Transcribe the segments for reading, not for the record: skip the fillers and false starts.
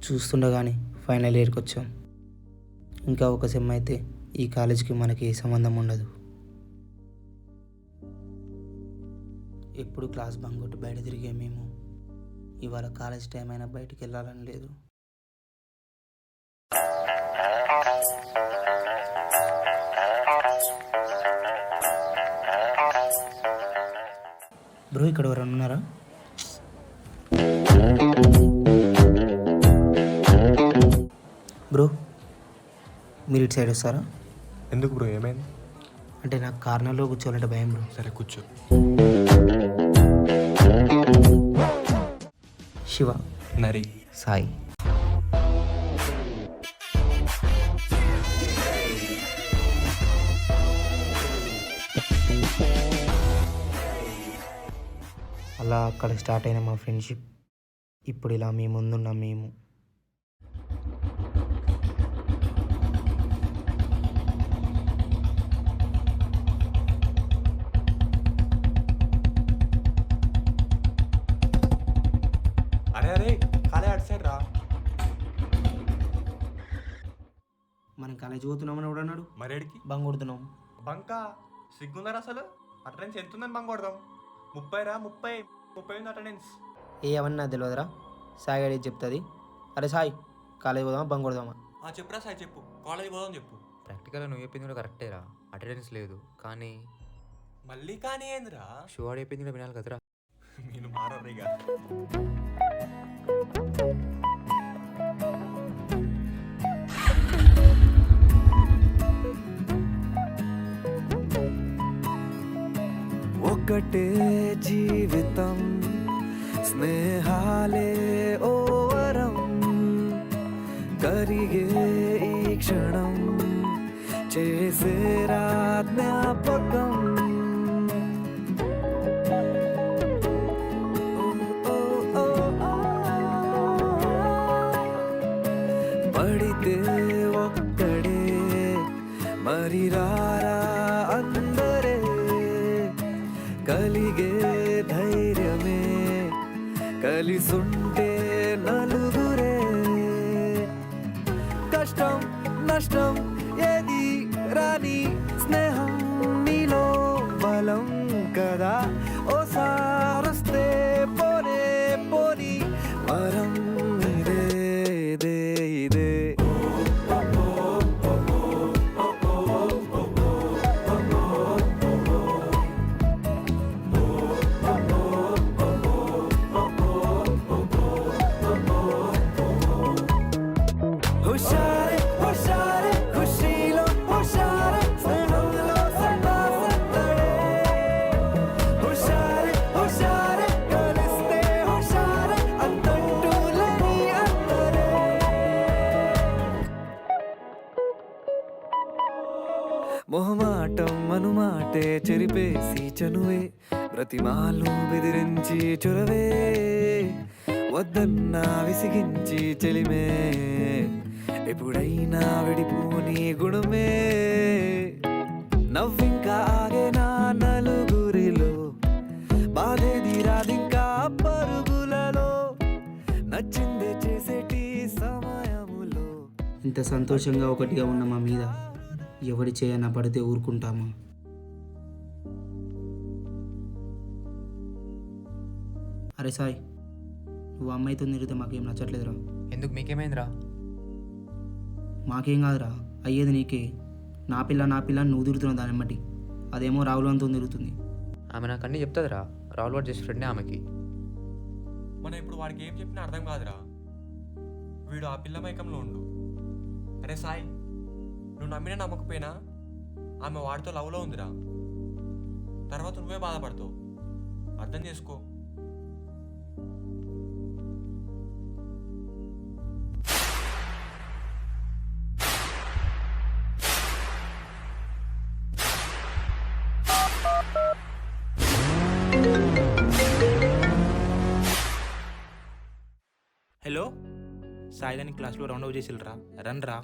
చూస్తుండగానే ఫైనల్ ఇయర్కి వచ్చాం. ఇంకా ఒక సెమ్ అయితే ఈ కాలేజీకి మనకి ఏ సంబంధం ఉండదు. ఎప్పుడు క్లాస్ బంక్ కొట్టి బయట తిరిగే మేము ఇవాళ కాలేజ్ టైం అయినా బయటికి వెళ్ళాలని లేదు. బ్రో ఇక్కడ ఎవరైనా ఉన్నారా? బ్రో మీరు ఇటు సైడ్ వస్తారా? ఎందుకు బ్రో, ఏమైంది? అంటే నాకు కార్నర్లో కూర్చోవాలంటే భయం బ్రో. సరే కూర్చో. శివ, నరి, సాయి. అలా అక్కడ స్టార్ట్ అయిన మా ఫ్రెండ్షిప్ ఇప్పుడు ఇలా మీ ముందున్న మేము. అరే అరే కాలే అటు సైడ్ రా. మనం కాలేజ్ పోతున్నామని కూడా అన్నాడు. మరేడికి బంగ్ కొడుతున్నాం. బంకా సిగ్గుందరా అసలు? అటెండెన్స్ ఎంత ఉందని బంక్ కొడదాం? 30 రా, 30 ఉంది అటెండెన్స్. ఏ అవన్నీ తెలియదురా, సాయి అడిగి చెప్తుంది. అరే సాయి, కాలేజ్ పోదామా బంగ్ కొడదామా? చెప్పురా సాయి, చెప్పు. కాలేజ్ పోదాం చెప్పు. ప్రాక్టికల్గా నువ్వు చెప్పింది కూడా కరెక్టేరా, అటెండెన్స్ లేదు. కానీ మళ్ళీ కానీ ఏందిరా? షువాడు చెప్పింది కూడా వినాలి కదరా. నేను మారరిగా. ఒకటే జీవితం, స్నేహాలే ఓవరం, కరిగే ఈ క్షణం, చేసే జ్ఞాపకం. పడితే ఒక్కడే మరి రారా అందరే, కలిగే ధైర్యమే కలిసుంటే నలుగురే. కష్టం నష్టం ఏది రాని స్నేహం నీలో బలం కదా. ఓసారొస్తే పోనే పోని వరం ఇదే ఇదే ఇదే. హుషారే హుషారే ఖుషీలో హుషారే, స్నేహంలో సదా సందడే. హుషారే హుషారే కలిస్తే హుషారే, అంతంటూ లేని అందరే. మొహమాటం అనుమాటే చెరిపేసి చనువే, బ్రతిమాలు బెదిరించి చొరవే, వద్దన్నా విసిగించి చెలిమే, ఎప్పుడైనా విడిపోని గుణమే. నవ్వింకా ఆగేనా నలుగురిలో, బాధేది రాదింకా పరుగులలో, నచ్చిందే చేసేటి సమయములో. ఇంత సంతోషంగా ఒకటిగా ఉన్న మా మీద ఎవడి చేయన పడితే ఊరుకుంటామా? అరే సాయి, నువ్వు అమ్మాయితో తిరిగితే మాకేం నచ్చట్లేదురా. ఎందుకు, మీకేమైందిరా? మాకేం కాదురా, అయ్యేది నీకే. నా పిల్ల నువ్వు తిరుగుతున్నావు దాని ఎమ్మటి, అదేమో రాహుల్ అంతా తిరుగుతుంది. ఆమె నాకు అన్నీ చెప్తుందిరా. రాహుల్ వాడు జస్ట్ ఫ్రెండే ఆమెకి. మనం ఇప్పుడు వాడికి ఏం చెప్పినా అర్థం కాదురా. వీడు ఆ పిల్ల మైకంలో ఉండు. అరే సాయి, నువ్వు నమ్మినా నమ్మకపోయినా ఆమె వాడితో లవ్లో ఉందిరా. తర్వాత నువ్వే బాధపడతావు, అర్థం చేసుకో. హలో సాయిదాని క్లాస్లో రౌండ్ అప్ చేసిల్రా, రన్రా.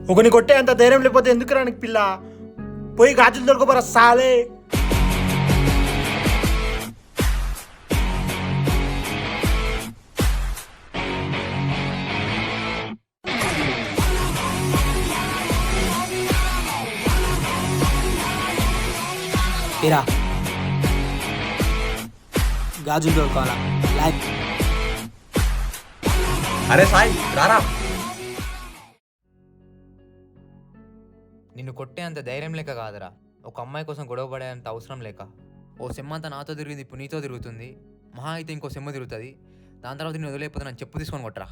ఒకని కొట్టే అంత ధైర్యం లేకపోతే ఎందుకు రానికి పిల్ల పోయి గాజులు దొరకపోరా సాలే. ఏరా గాజులు దొరకాలా లైక్ అరే సాయి రారా. నిన్ను కొట్టే అంత ధైర్యం లేక కాదురా, ఒక అమ్మాయి కోసం గొడవ పడేంత అవసరం లేక. ఓ సెమ్మంతా నాతో తిరిగింది, ఇప్పుడు నీతో తిరుగుతుంది. మహా అయితే ఇంకో సెమ్మ తిరుగుతుంది. దాని తర్వాత నేను వదిలేకపోతే నన్ను చెప్పు తీసుకొని కొట్టరా.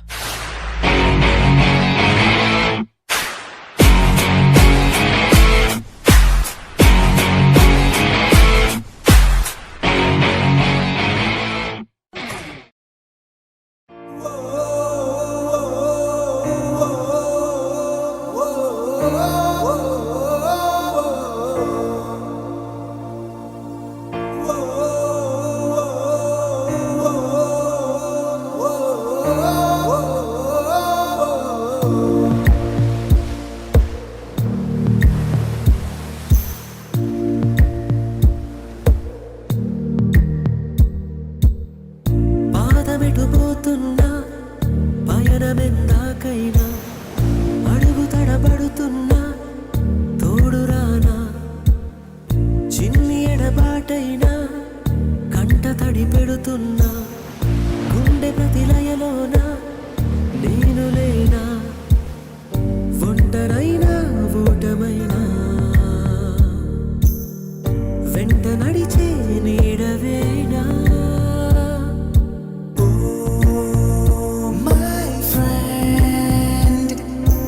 పాదమెటు పోతున్నా పయనమెందాకైనా అడుగు తడబడుతున్నా తోడురానా చిన్ని ఎడబాటైనా కంట తడి పెడుతున్నా గుండె ప్రతిలయలోన నేను లేనా ఒంటరైనా ఓటమైనా వెంట నడిచే నీడవేనా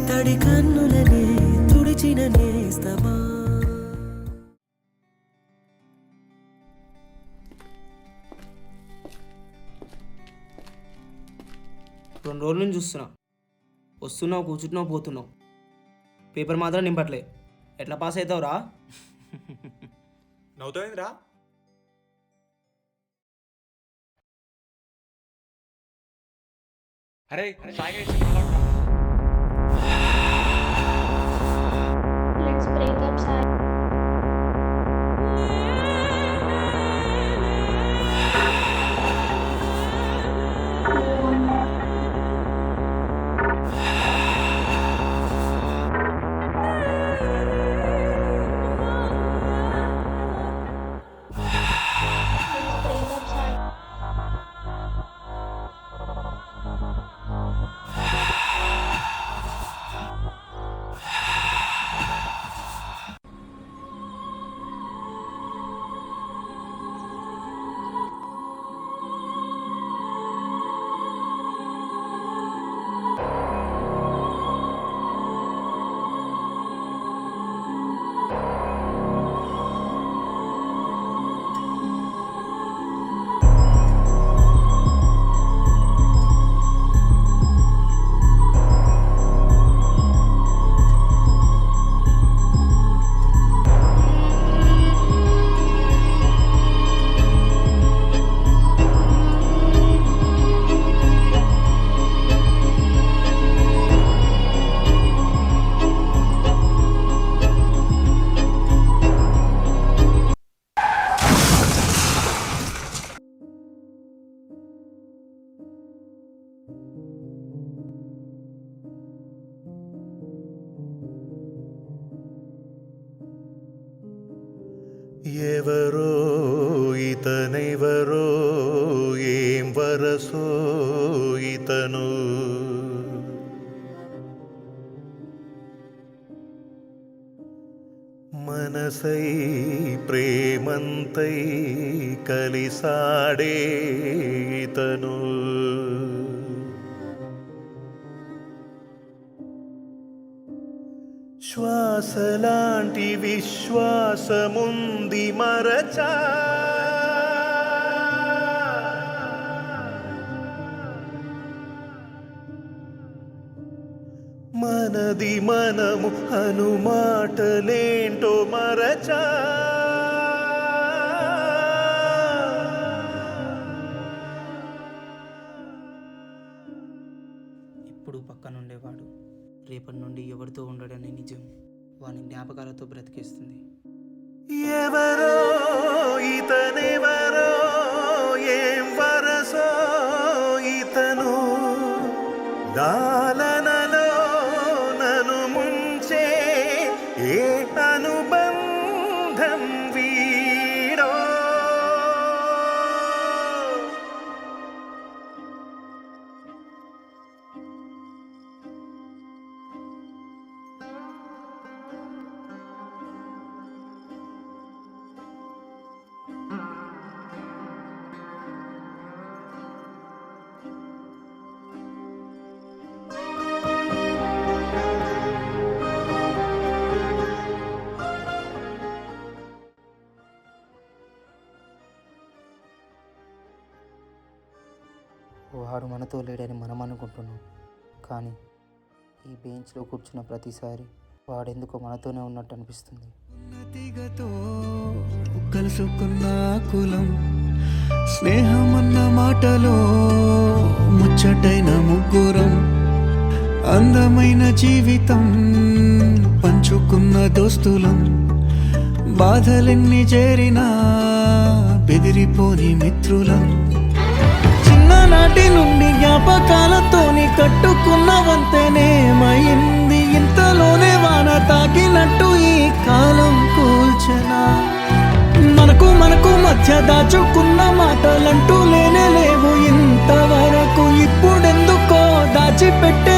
తడి కన్నులనే తుడిచిన నేస్తమా. రెండు రోజుల నుంచి చూస్తున్నా, వస్తున్నావు కూర్చుంటున్నావు పోతున్నావు, పేపర్ మాత్రం నింపట్లే. ఎట్లా పాస్ అవుతావురా? నవ్వుతావేంద్రా? అరే Sai Let's break up, Sai. Let's break up, Sai. ఎవరో ఇతనెవరో ఏం వరసో ఇతను మనసై ప్రేమంతై కలిసాడే ఇతను శ్వాసలాంటి విశ్వాసముంది మరచా మనది మనము అనుమాటలేంటో మరచా ఇప్పుడు పక్కనుండేవాడు రేపటి నుండి ఎవరితో ఉండడని నిజం వాని జ్ఞాపకాలతో బ్రతికేస్తుంది. ఎవరో ఇతనెవరో ఏం వరసో ఇతను లాలనలో నను ముంచే ఏ అనుబంధం వీడో. వాడు మనతో లేడని మనం అనుకుంటున్నాం, కానీ ఈ బెంచ్లో కూర్చున్న ప్రతిసారి వాడెందుకో మనతోనే ఉన్నట్టు అనిపిస్తుంది. ఉన్నతిగతో కలుసుకున్న కులం స్నేహం అన్న మాటలో ముచ్చటైన ముగ్గురం అందమైన జీవితం పంచుకున్న దోస్తులం బాధలెన్ని చేరినా బెదిరిపోని మిత్రులం చిన్ననాటి నుండి జ్ఞాపకాలతోని కట్టుకున్న వంతెనేమైంది ఇంతలోనే వాన తాకినట్టు ఈ కాలం కూల్చెనా మనకు మధ్య దాచుకున్న మాటలంటూ లేనే లేవు ఇంతవరకు ఇప్పుడెందుకో దాచిపెట్టే